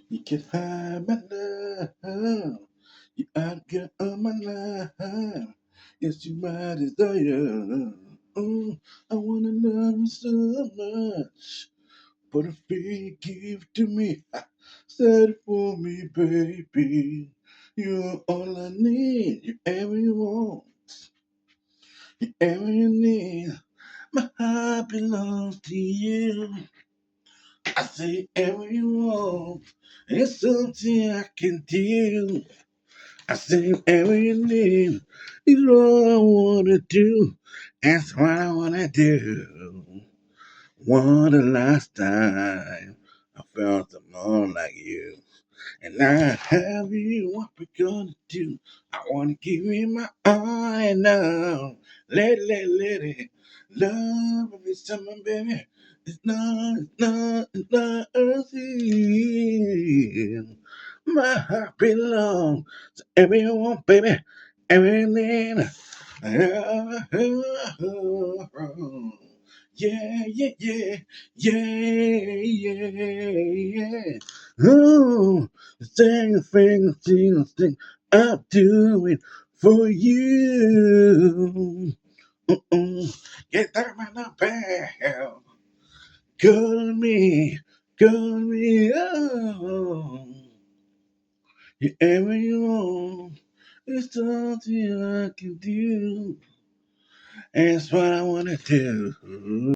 You can have my love. You are good on my life. Yes, you my desire. I wanna love you so much. What a free gift to me. Said it for me, baby. You're all I need. You ever you want. You ever you need. My heart belongs to you. I say ever you want. It's something I can do. I say whatever you need is all I wanna do. That's what I wanna do. What the last time I felt someone like you. And I have you, what we gonna do? I wanna give you my all and now. Let it. Love me summer, baby. It's not easy. My heart belongs to everyone, baby. Everything. Yeah, yeah, yeah, yeah, yeah. Oh, sing, I'll do it for you. Get that man up, bell. Call me, oh. You ever you want, it's something I can do. That's what I wanna do.